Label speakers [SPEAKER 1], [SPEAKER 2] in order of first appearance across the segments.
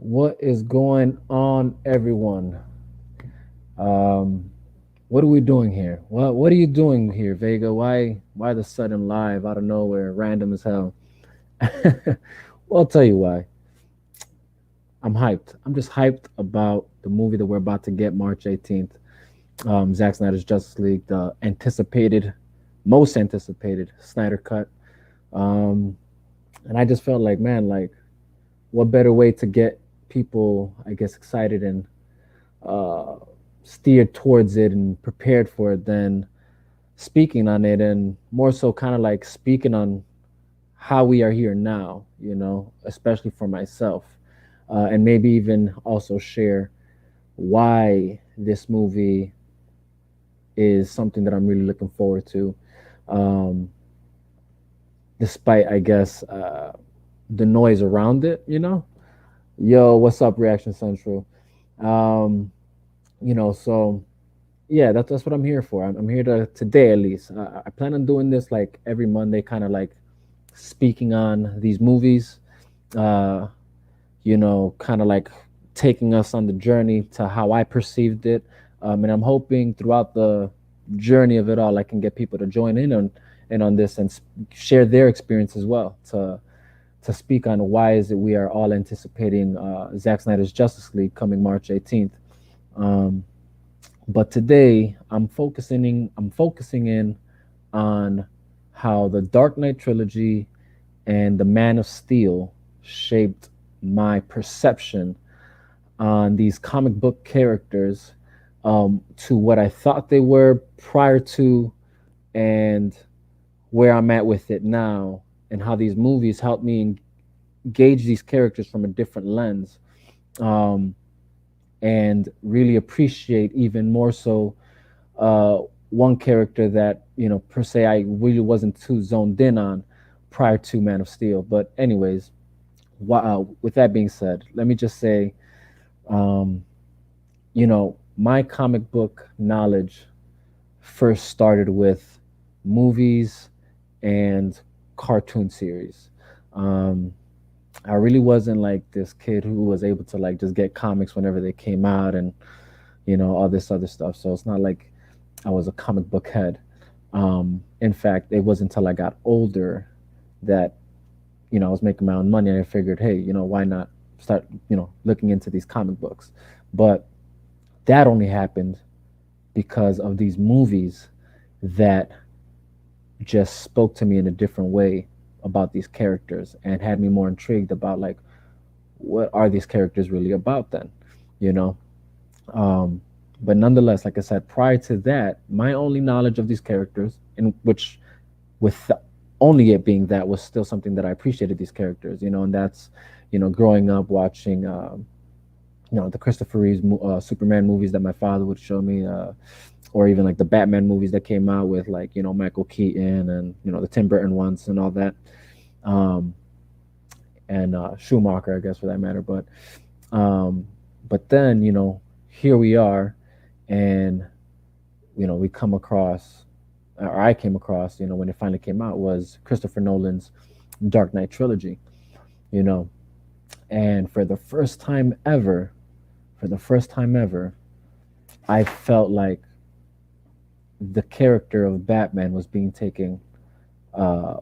[SPEAKER 1] What is going on, everyone? Um, what are we doing here? What are you doing here, Vega? Why the sudden live out of nowhere, random as hell? Well, I'll tell you why. I'm hyped. I'm just hyped about the movie that we're about to get March 18th. Zack Snyder's Justice League, the most anticipated Snyder cut. Um, and I just felt like, man, like what better way to get people, I guess, excited and uh, steered towards it and prepared for it than speaking on it, and more so kind of like speaking on how we are here now, especially for myself, and maybe even also share why this movie is something that I'm really looking forward to, um, despite, I guess, the noise around it. Yo, what's up, Reaction Central? Um, so yeah, that's what I'm here for. I'm here to today at least. I plan on doing this like every Monday, kind of like speaking on these movies. Uh, kind of like taking us on the journey to how I perceived it, and I'm hoping throughout the journey of it all, I can get people to join in on this and share their experience as well to speak on why is it we are all anticipating Zack Snyder's Justice League coming March 18th. Um, but today I'm focusing in on how the Dark Knight trilogy and the Man of Steel shaped my perception on these comic book characters, to what I thought they were prior to, and where I'm at with it now, and how these movies help me engage these characters from a different lens, um, and really appreciate even more so uh, one character that per se I really wasn't too zoned in on prior to Man of Steel. But anyways, with that being said, let me just say, um, my comic book knowledge first started with movies and cartoon series. Um, I really wasn't like this kid who was able to like just get comics whenever they came out and all this other stuff. So it's not like I was a comic book head. In fact, it wasn't until I got older that I was making my own money, and I figured, hey, why not start looking into these comic books? But that only happened because of these movies that just spoke to me in a different way about these characters and had me more intrigued about like what are these characters really about then, you know? Um, but nonetheless, like I said, prior to that, my only knowledge of these characters, in which with only it being that was still something that I appreciated these characters, and that's, growing up watching, the Christopher Reeves Superman movies that my father would show me, or even like the Batman movies that came out with like Michael Keaton and the Tim Burton ones and all that, um, and Schumacher, I guess, for that matter. Um, but then here we are, and we come across, or I came across, when it finally came out, was Christopher Nolan's Dark Knight trilogy. You know, and for the first time ever, I felt like the character of Batman was being taken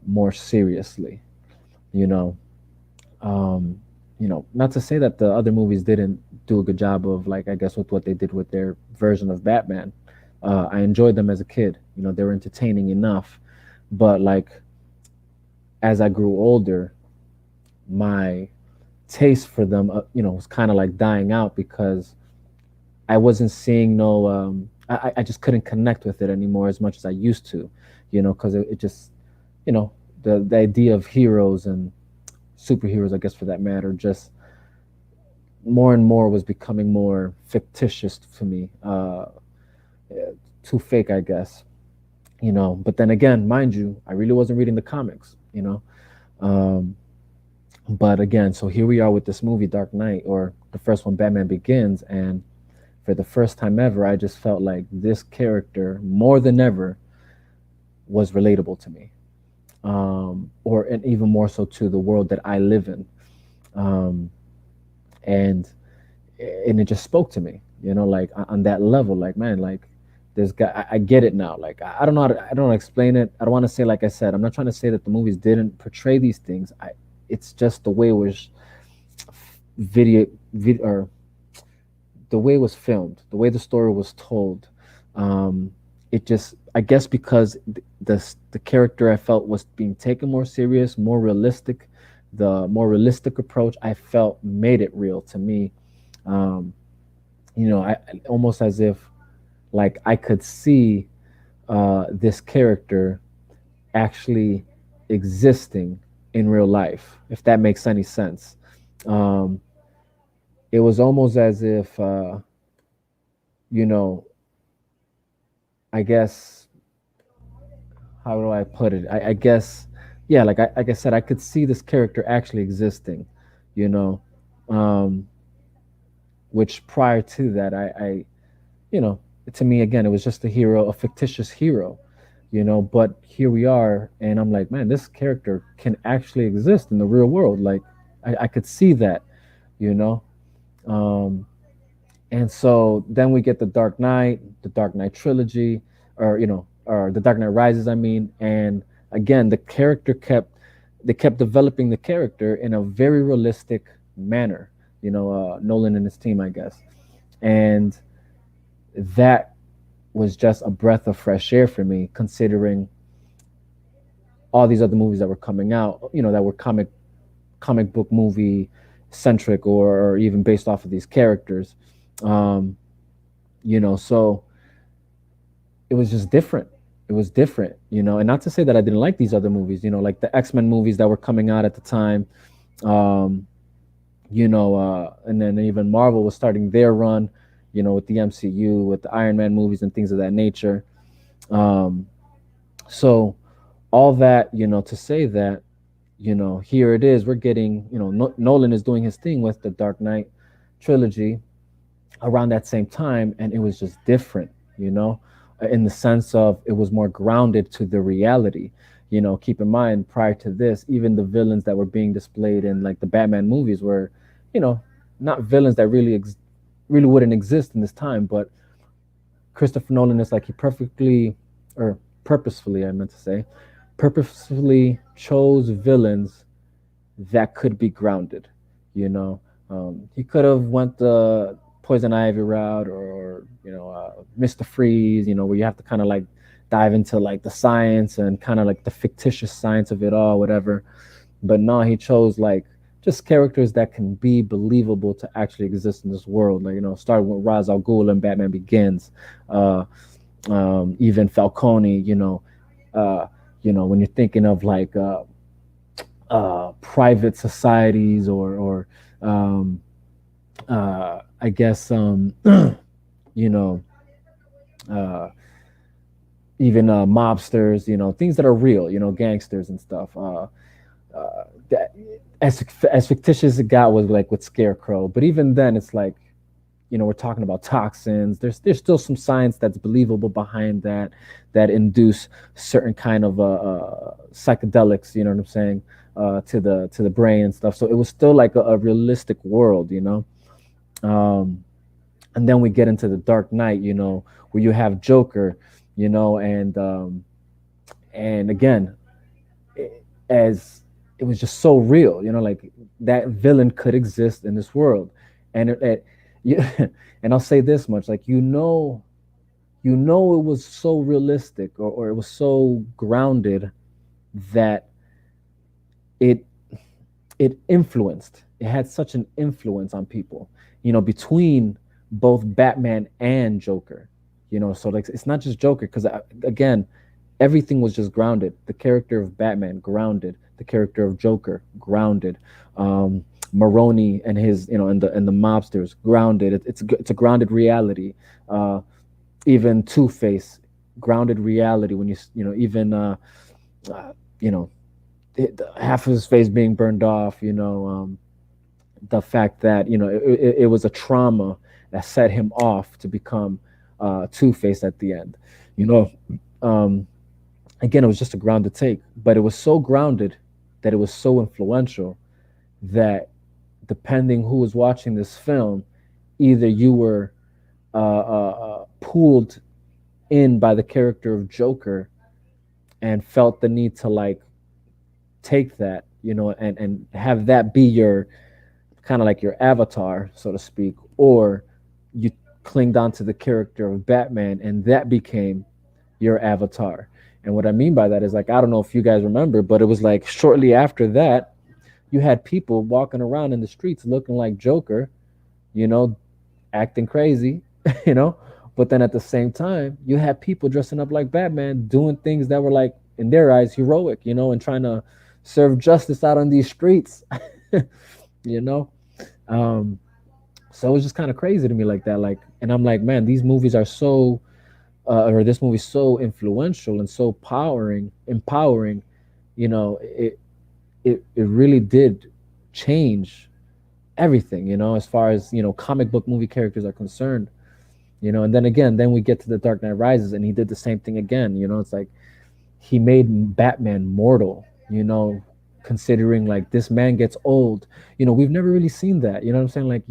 [SPEAKER 1] more seriously. You know, um, not to say that the other movies didn't do a good job of like I guess with what they did with their version of Batman. I enjoyed them as a kid. They were entertaining enough, but like as I grew older, my taste for them, was kind of like dying out because I wasn't seeing no. I just couldn't connect with it anymore as much as I used to, because it just, the idea of heroes and superheroes, I guess for that matter, just more and more was becoming more fictitious to me, too fake, I guess. But then again, mind you, I really wasn't reading the comics. Um, but again, so here we are with this movie, Dark Knight, or the first one, Batman Begins, and for the first time ever, I just felt like this character more than ever was relatable to me, or and even more so to the world that I live in. Um, and and it just spoke to me, like on that level, like, man, like this guy, I get it now. Like I don't know I don't know how to explain it. I don't want to say, like I said, I'm not trying to say that the movies didn't portray these things. It's just the way it was video or the way it was filmed, the way the story was told. Um, it just, I guess, because the character I felt was being taken more serious, more realistic. The more realistic approach I felt made it real to me. Um, I almost as if like I could see this character actually existing in real life, if that makes any sense. Um, it was almost as if, you know, I guess, how do I put it? I guess, yeah, like I said, I could see this character actually existing, you know, um, which prior to that, you know, to me, again, it was just a hero, a fictitious hero, but here we are. And I'm like, man, this character can actually exist in the real world. Like, I could see that, you know? Um, and so then we get the Dark Knight trilogy, or the Dark Knight Rises, I mean. And again, they kept developing the character in a very realistic manner, Nolan and his team, I guess. And that was just a breath of fresh air for me, considering all these other movies that were coming out, that were comic book movie centric, or even based off of these characters. Um, so it was just different. It was different, and not to say that I didn't like these other movies, like the X-Men movies that were coming out at the time. Um, and then even Marvel was starting their run, with the MCU, with the Iron Man movies and things of that nature. Um, so all that, to say that, here it is, we're getting, Nolan is doing his thing with the Dark Knight trilogy around that same time, and it was just different, in the sense of it was more grounded to the reality. Keep in mind, prior to this, even the villains that were being displayed in like the Batman movies were, you know, not villains that really wouldn't exist in this time, but Christopher Nolan is like he perfectly, or purposefully, I meant to say, purposefully chose villains that could be grounded. He could have went the Poison Ivy route, or Mr. Freeze, where you have to kind of like dive into like the science and kind of like the fictitious science of it all, whatever. But no, he chose like just characters that can be believable to actually exist in this world. Like, starting with Ra's al Ghul in Batman Begins, uh, even Falcone. When you're thinking of like private societies, or I guess you know uh, even mobsters, things that are real, gangsters and stuff. That, as fictitious as it got was like with Scarecrow, but even then, it's like, we're talking about toxins. There's still some science that's believable behind that induce certain kind of psychedelics. You know what I'm saying? To the brain and stuff. So it was still like a realistic world. Um, and then we get into the Dark Knight. Where you have Joker. And again, as it was just so real, like that villain could exist in this world. And yeah, and I'll say this much, like, it was so realistic, or it was so grounded that it it had such an influence on people, between both Batman and Joker. So like it's not just Joker, because again, everything was just grounded. The character of Batman grounded, the character of Joker grounded, Maroni and his, and the mobsters grounded. It's a grounded reality. Even Two Face, grounded reality. When even you know half of his face being burned off. The fact that it was a trauma that set him off to become Two Face at the end. You know, um, again, it was just a grounded take, but it was so grounded that it was so influential that depending who was watching this film, either you were pulled in by the character of Joker and felt the need to like take that, and have that be your kind of like your avatar, so to speak, or you clinged onto the character of Batman and that became your avatar. And what I mean by that is like, I don't know if you guys remember, but it was like shortly after that, you had people walking around in the streets looking like Joker, you know, acting crazy, you know. But then at the same time, you had people dressing up like Batman doing things that were like, in their eyes, heroic, and trying to serve justice out on these streets, you know. Um, so it was just kind of crazy to me like that. Like, and I'm like, man, these movies are so, or this movie's so influential and so empowering. It really did change everything, as far as comic book movie characters are concerned. And then again, then we get to the Dark Knight Rises, and he did the same thing again. It's like he made Batman mortal. Considering like this man gets old. We've never really seen that. You know what I'm saying? Like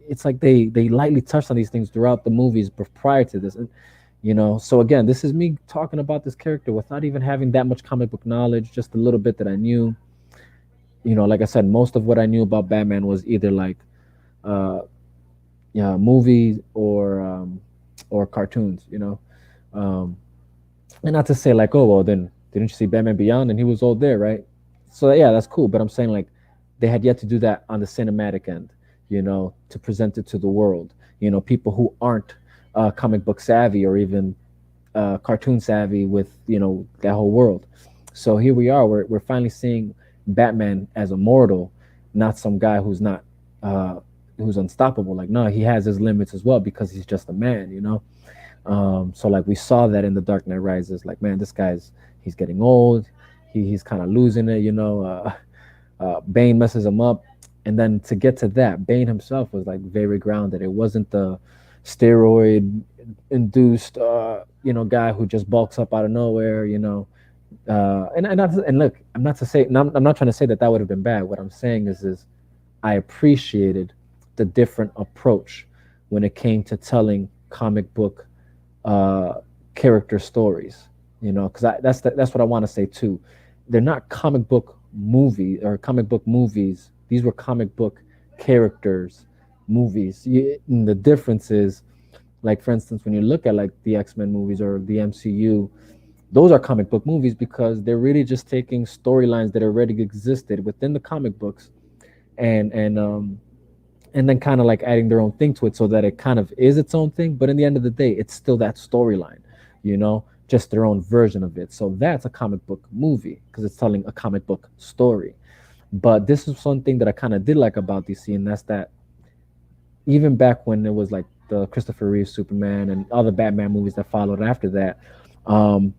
[SPEAKER 1] it's like they lightly touched on these things throughout the movies prior to this. And, so again, this is me talking about this character without even having that much comic book knowledge, just a little bit that I knew. Like I said, most of what I knew about Batman was either like uh yeah, movies or cartoons, Um and not to say like, oh well, then didn't you see Batman Beyond and he was all there, right? So yeah, that's cool. But I'm saying like they had yet to do that on the cinematic end, to present it to the world. People who aren't comic book savvy or even cartoon savvy with that whole world. So here we are. We're finally seeing Batman as a mortal, not some guy who's not who's unstoppable. Like no, he has his limits as well because he's just a man. So like we saw that in the Dark Knight Rises. Like man, this guy's he's getting old. He's kind of losing it. Bane messes him up, and then to get to that, Bane himself was like very grounded. It wasn't the steroid induced guy who just bulks up out of nowhere. And look, I'm not trying to say that that would have been bad. What I'm saying is I appreciated the different approach when it came to telling comic book uh, character stories. Because that's what I want to say too. They're not comic book movie or comic book movies. These were comic book characters movies. The difference is, like for instance, when you look at like the X-Men movies or the MCU, those are comic book movies because they're really just taking storylines that already existed within the comic books and and then kind of like adding their own thing to it so that it kind of is its own thing, but in the end of the day it's still that storyline, just their own version of it. So that's a comic book movie because it's telling a comic book story. But this is something that I kind of did like about DC, and that's that even back when it was like the Christopher Reeve Superman and other Batman movies that followed after that, um,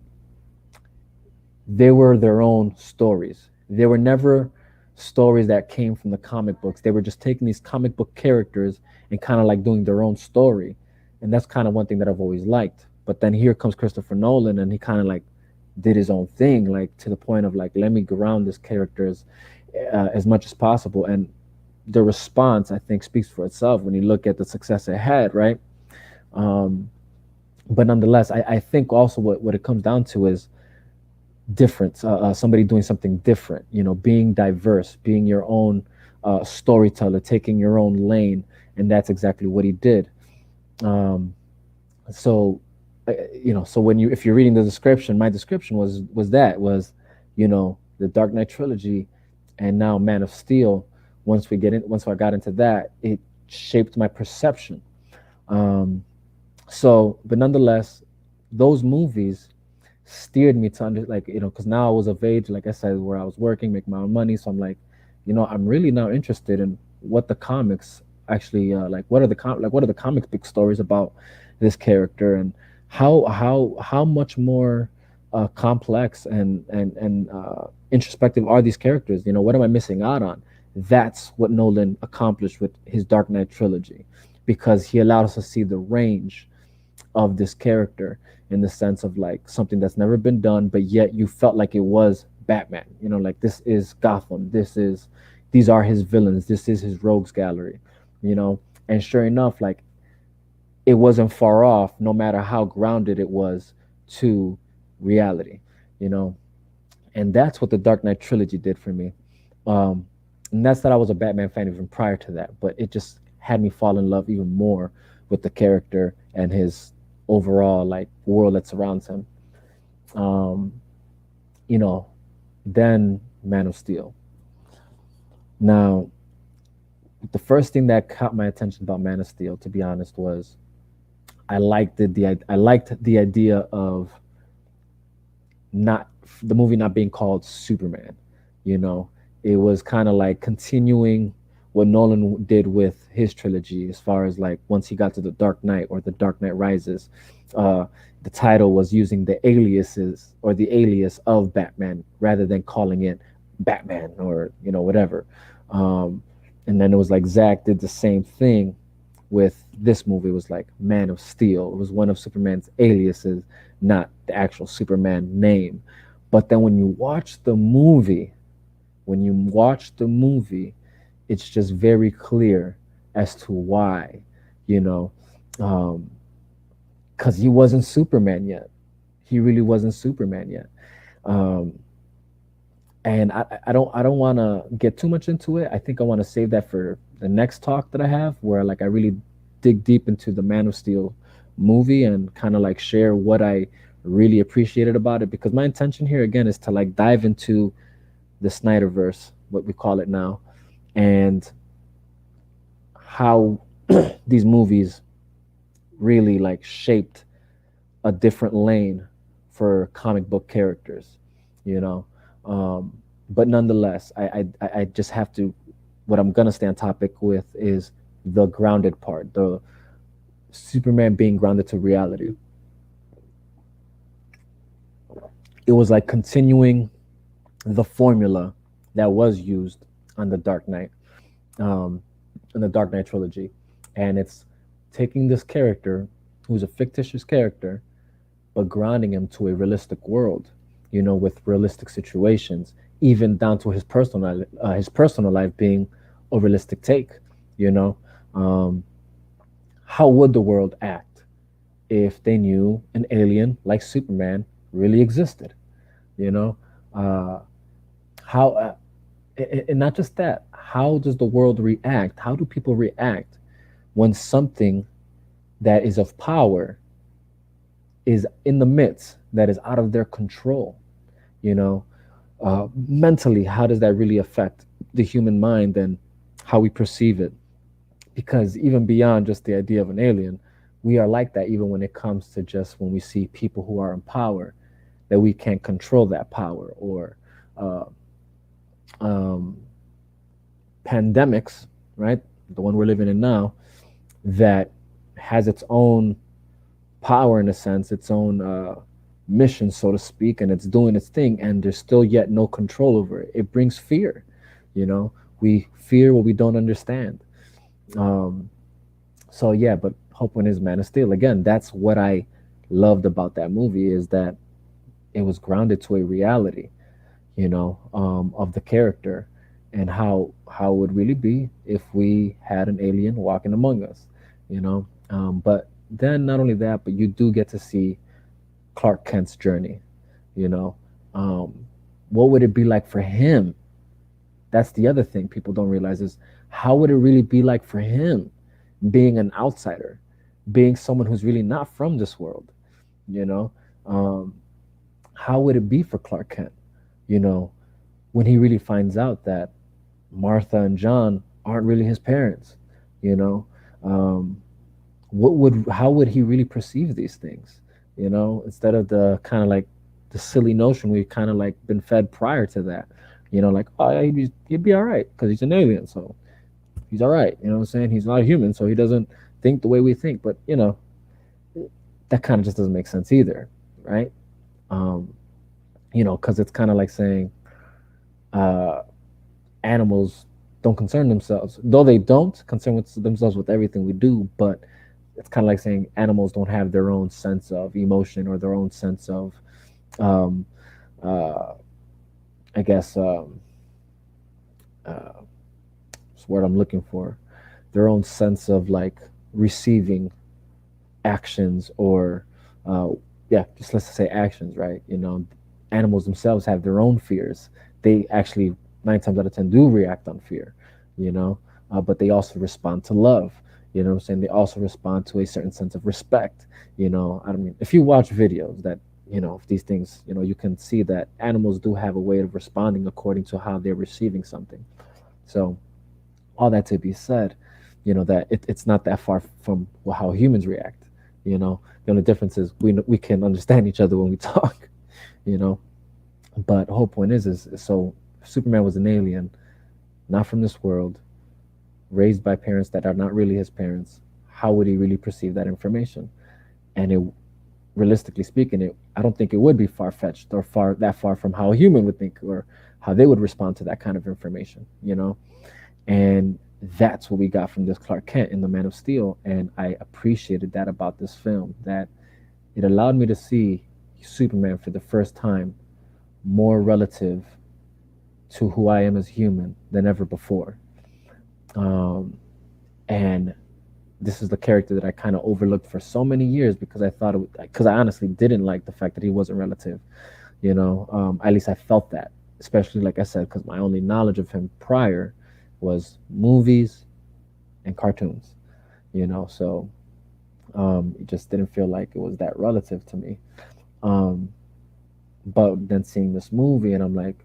[SPEAKER 1] they were their own stories. They were never stories that came from the comic books. They were just taking these comic book characters and kind of like doing their own story. And that's kind of one thing that I've always liked. But then here comes Christopher Nolan and he kind of like did his own thing, like to the point of like, let me ground this character as much as possible. And the response, I think, speaks for itself when you look at the success it had, right? Um, but nonetheless, I think also what it comes down to is difference, somebody doing something different, being diverse, being your own storyteller, taking your own lane. And that's exactly what he did. Um, so, so if you're reading the description, my description was the Dark Knight trilogy and now Man of Steel. Once I got into that, it shaped my perception. But nonetheless, those movies steered me to because now I was of age, like I said, where I was working, making my own money. So I'm like, I'm really now interested in what the comics actually what are the comic book stories about this character, and how much more complex and introspective are these characters? What am I missing out on? That's what Nolan accomplished with his Dark Knight trilogy, because he allowed us to see the range of this character in the sense of like something that's never been done, but yet you felt like it was Batman. Like this is Gotham. This is, these are his villains. This is his rogues gallery, you know. And sure enough, like it wasn't far off, no matter how grounded it was to reality, you know. And that's what the Dark Knight trilogy did for me. Um, and that's that I was a Batman fan even prior to that, but it just had me fall in love even more with the character and his overall like world that surrounds him. Um, you know, then Man of Steel. Now, the first thing that caught my attention about Man of Steel, to be honest, was I liked the idea of not the movie not being called Superman. You know, it was kind of like continuing what Nolan did with his trilogy, as far as like once he got to the Dark Knight or the Dark Knight Rises, uh, the title was using the aliases or the alias of Batman rather than calling it Batman or whatever. Um, and then it was like Zach did the same thing with this movie. It was like Man of Steel. It was one of Superman's aliases, not the actual Superman name. But then when you watch the movie, it's just very clear as to why, you know, because he wasn't Superman yet. He really wasn't Superman yet. Um, and I don't want to get too much into it. I think I want to save that for the next talk that I have, where like I really dig deep into the Man of Steel movie and kind of like share what I really appreciated about it. Because my intention here again is to like dive into the Snyderverse, what we call it now, and how these movies really like shaped a different lane for comic book characters, you know. But nonetheless, I just have to. What I'm gonna stay on topic with is the grounded part, the Superman being grounded to reality. It was like continuing the formula that was used on the Dark Knight, um, in the Dark Knight trilogy, and it's taking this character who's a fictitious character but grounding him to a realistic world, with realistic situations, even down to his personal life being a realistic take. You know, um, how would the world act if they knew an alien like Superman really existed? You know, uh, how and not just that. How does the world react? How do people react when something that is of power is in the midst that is out of their control? You know, mentally, how does that really affect the human mind and how we perceive it? Because even beyond just the idea of an alien, we are like that even when it comes to just when we see people who are in power, that we can't control that power, or uh, um, pandemics, right? The one we're living in now, that has its own power in a sense, its own mission, so to speak, and it's doing its thing, and there's still yet no control over it. It brings fear. You know, we fear what we don't understand. Um, so yeah, but Hope One is Man of Steel. Again, that's what I loved about that movie, is that it was grounded to a reality, of the character and how it would really be if we had an alien walking among us. But then not only that, but you do get to see Clark Kent's journey. You know, um, what would it be like for him? That's the other thing people don't realize, is how would it really be like for him being an outsider, being someone who's really not from this world. You know, um, how would it be for Clark Kent? You know, when he really finds out that Martha and John aren't really his parents. You know, um, how would he really perceive these things? Instead of the kind of like the silly notion we've kind of like been fed prior to that. Like, oh yeah, he'd be all right because he's an alien, so he's all right. You know what I'm saying? He's not a human, so he doesn't think the way we think. But that kind of just doesn't make sense either, right? Um, because it's kind of like saying uh, animals don't concern themselves, though they don't concern themselves with everything we do. But it's kind of like saying animals don't have their own sense of emotion or their own sense of, um, uh, I guess, what's the word I'm looking for? Their own sense of like receiving actions or uh, yeah, just let's say actions, right? Animals themselves have their own fears. They actually 9 times out of 10 do react on fear, you know, but they also respond to love. What I'm saying? They also respond to a certain sense of respect. I mean, if you watch videos that of these things, you can see that animals do have a way of responding according to how they're receiving something. So all that to be said, that it's not that far from how humans react. The only difference is we can understand each other when we talk. You know, but the whole point is so if Superman was an alien, not from this world, raised by parents that are not really his parents. How would he really perceive that information? And realistically speaking, I don't think it would be far fetched or far from how a human would think or how they would respond to that kind of information. And that's what we got from this Clark Kent in the Man of Steel, and I appreciated that about this film, that it allowed me to see Superman for the first time more relative to who I am as human than ever before. um, and this is the character that I kind of overlooked for so many years because I thought because I honestly didn't like the fact that he wasn't relative. At least I felt that, especially like I said, because my only knowledge of him prior was movies and cartoons. So it just didn't feel like it was that relative to me. Um, but then seeing this movie, and I'm like,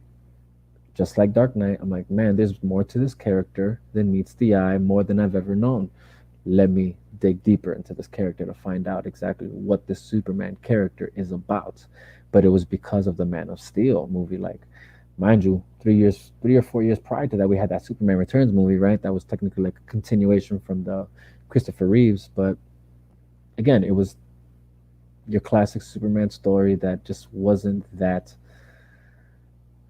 [SPEAKER 1] just like Dark Knight, I'm like, man, there's more to this character than meets the eye, more than I've ever known. Let me dig deeper into this character to find out exactly what this Superman character is about. But it was because of the Man of Steel movie. Like, mind you, 3 or 4 years prior to that, we had that Superman Returns movie, right? That was technically like a continuation from the Christopher Reeves. But again, it was your classic Superman story that just wasn't that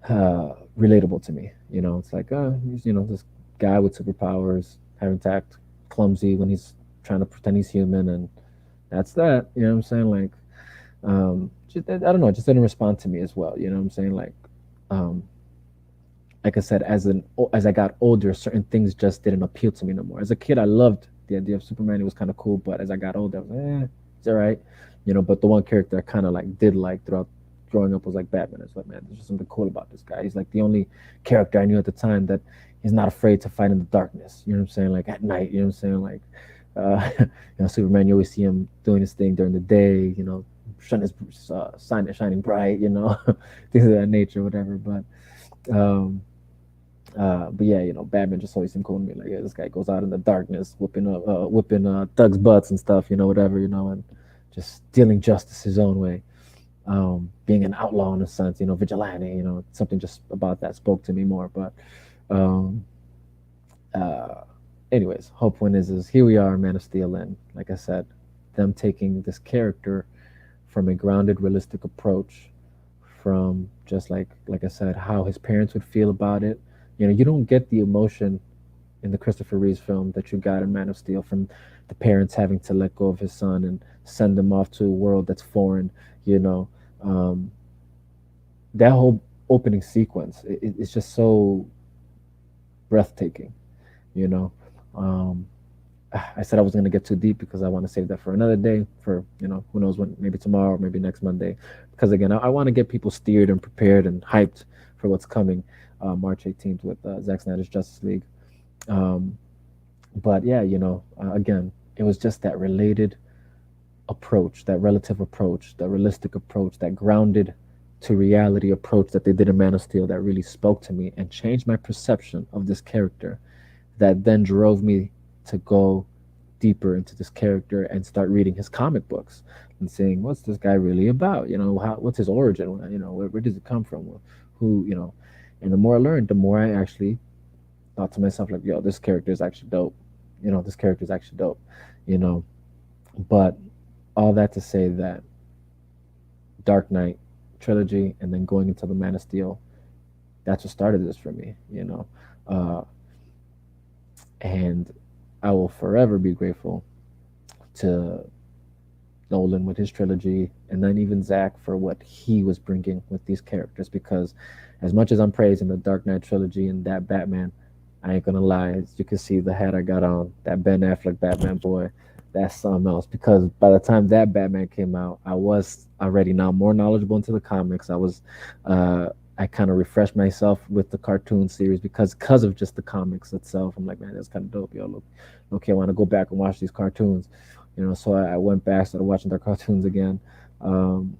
[SPEAKER 1] relatable to me. It's like, he's, this guy with superpowers, having tact, clumsy when he's trying to pretend he's human, and that's that. You know what I'm saying? Like, I don't know, it just didn't respond to me as well. You know what I'm saying? Um, like I said, as I got older, certain things just didn't appeal to me no more. As a kid, I loved the idea of Superman; it was kind of cool. But as I got older, I was like, it's all right. But the one character I kind of like did like throughout growing up was like Batman. It's like, man, there's just something cool about this guy. He's like the only character I knew at the time that he's not afraid to fight in the darkness. You know what I'm saying? Like at night. You know what I'm saying? Like, Superman. You always see him doing his thing during the day. Shining his shining bright. Things of that nature, whatever. But yeah, Batman just always seemed cool to me. Like, yeah, this guy goes out in the darkness, whipping thugs' butts and stuff, whatever, and just dealing justice his own way. Being an outlaw in a sense, vigilante, something just about that spoke to me more. But, um, uh, anyways, whole point is here we are, Man of Steel, and like I said, them taking this character from a grounded, realistic approach, from just like I said, how his parents would feel about it. You don't get the emotion in the Christopher Reeves film that you got in Man of Steel from the parents having to let go of his son and send him off to a world that's foreign. You know, um, that whole opening sequence, it's just so breathtaking. You know, um, I said I was going to get too deep because I want to save that for another day. For who knows when, maybe tomorrow, maybe next Monday. Because again, I want to get people steered and prepared and hyped for what's coming March 18th with Zack Snyder's Justice League. Um, but yeah, again, it was just that related approach, that relative approach, that realistic approach, that grounded to reality approach that they did in Man of Steel that really spoke to me and changed my perception of this character. That then drove me to go deeper into this character and start reading his comic books and saying, what's this guy really about? What's his origin? Where does it come from? Who, and the more I learned, the more I actually thought to myself, like, yo, this character is actually dope. This character is actually dope, you know. But all that to say that Dark Knight trilogy and then going into the Man of Steel, that's what started this for me, Uh, and I will forever be grateful to Nolan with his trilogy, and then even Zach for what he was bringing with these characters. Because as much as I'm praising the Dark Knight trilogy and that Batman, I ain't gonna lie. As you can see the hat I got on, that Ben Affleck Batman boy, that's something else. Because by the time that Batman came out, I was already now more knowledgeable into the comics. Uh, I kind of refreshed myself with the cartoon series because of just the comics itself. I'm like, man, that's kind of dope. Yo, look, okay, I want to go back and watch these cartoons. So I went back, started watching their cartoons again. Um,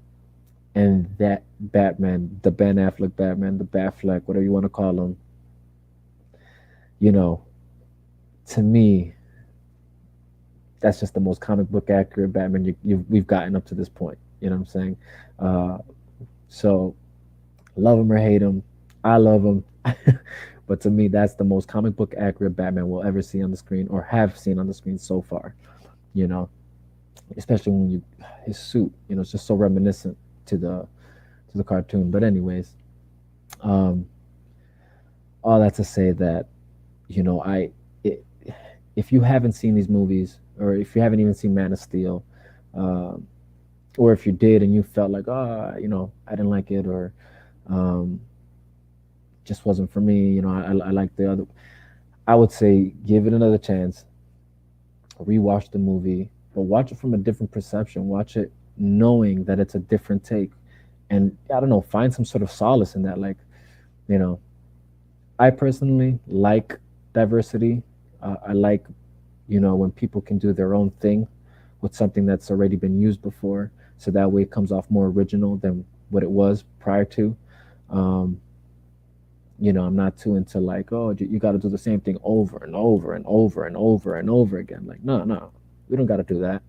[SPEAKER 1] and that Batman, the Ben Affleck Batman, the Batfleck, whatever you want to call him, you know, to me, that's just the most comic book accurate Batman we've gotten up to this point. You know what I'm saying? Uh, so love him or hate him, I love him. But to me, that's the most comic book accurate Batman we'll ever see on the screen or have seen on the screen so far. You know, especially when you his suit, it's just so reminiscent to the cartoon. But anyways, um, all that to say that it, if you haven't seen these movies or if you haven't even seen Man of Steel, um, or if you did and you felt like, I didn't like it or um, just wasn't for me, I like the other. I would say give it another chance, rewatch the movie, but watch it from a different perception. Watch it knowing that it's a different take, and I don't know, find some sort of solace in that. Like, you know, I personally like diversity. I like, when people can do their own thing with something that's already been used before, so that way it comes off more original than what it was prior to. Um, I'm not too into like, oh, you got to do the same thing over and over and over and over and over again. Like, no, no, we don't got to do that.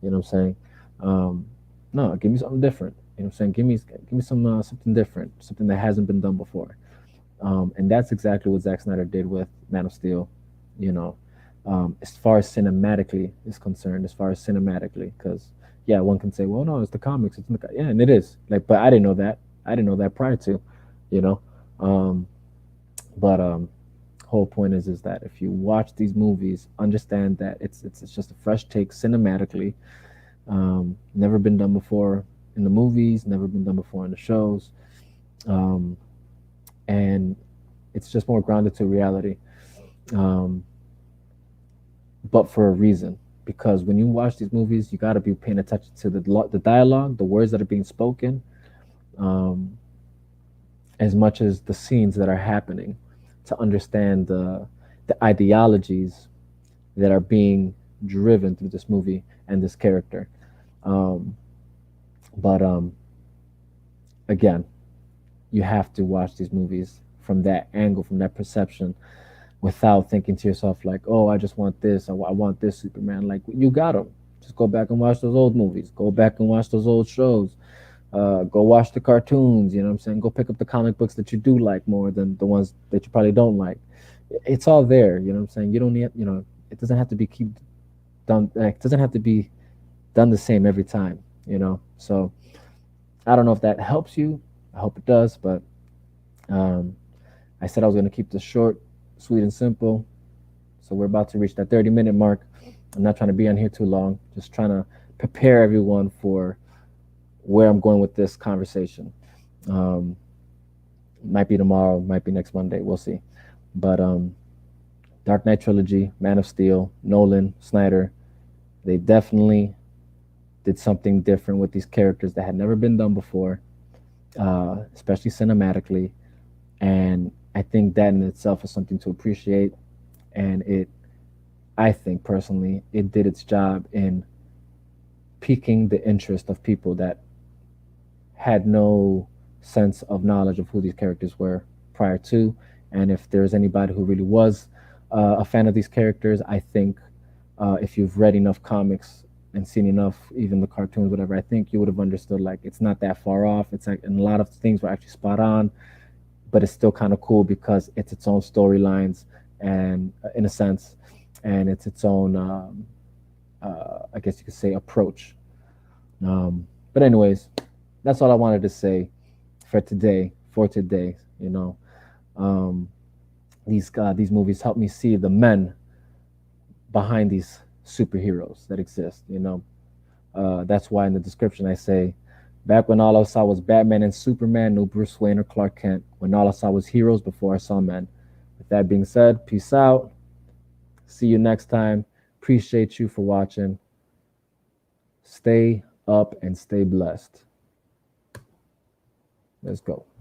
[SPEAKER 1] You know what I'm saying? Um, no, give me something different. You know what I'm saying? Give me something different, something that hasn't been done before. And that's exactly what Zack Snyder did with Man of Steel. You know, as far as cinematically is concerned, because yeah, one can say, well, no, it's the comics, yeah, and it is. Like, but I didn't know that. I didn't know that prior to, you know. Um, but whole point is that if you watch these movies, understand that it's just a fresh take cinematically. Never been done before in the movies, never been done before in the shows, um, and it's just more grounded to reality. Um, but for a reason, because when you watch these movies, you got to be paying attention to the dialogue, the words that are being spoken, um, as much as the scenes that are happening, to understand the ideologies that are being driven through this movie and this character. Um, but again, you have to watch these movies from that angle, from that perception, without thinking to yourself like, "Oh, I just want this. I want this Superman." Like you got them. Just go back and watch those old movies. Go back and watch those old shows. Go watch the cartoons. You know what I'm saying? Go pick up the comic books that you do like more than the ones that you probably don't like. It's all there. You know what I'm saying? You don't need. It doesn't have to be keep done. Like, it doesn't have to be done the same every time. So I don't know if that helps you. I hope it does. But um, I said I was going to keep this short, sweet, and simple. So we're about to reach that 30-minute mark. I'm not trying to be on here too long. Just trying to prepare everyone for where I'm going with this conversation. Um, might be tomorrow, might be next Monday. We'll see. But Dark Knight Trilogy, Man of Steel, Nolan, Snyder, they definitely did something different with these characters that had never been done before, especially cinematically. And I think that in itself is something to appreciate. And I think personally, it did its job in piquing the interest of people that had no sense of knowledge of who these characters were prior to. And if there's anybody who really was a fan of these characters, I think if you've read enough comics and seen enough, even the cartoons, whatever, I think you would have understood like it's not that far off. It's like, and a lot of things were actually spot on, but it's still kind of cool because it's its own storylines and in a sense, and it's its own, I guess you could say, approach. But anyways, that's all I wanted to say for today. For today, um, these movies help me see the men behind these superheroes that exist. That's why in the description I say, back when all I saw was Batman and Superman, no Bruce Wayne or Clark Kent. When all I saw was heroes before I saw men. That being said, peace out. See you next time. Appreciate you for watching. Stay up and stay blessed. Let's go.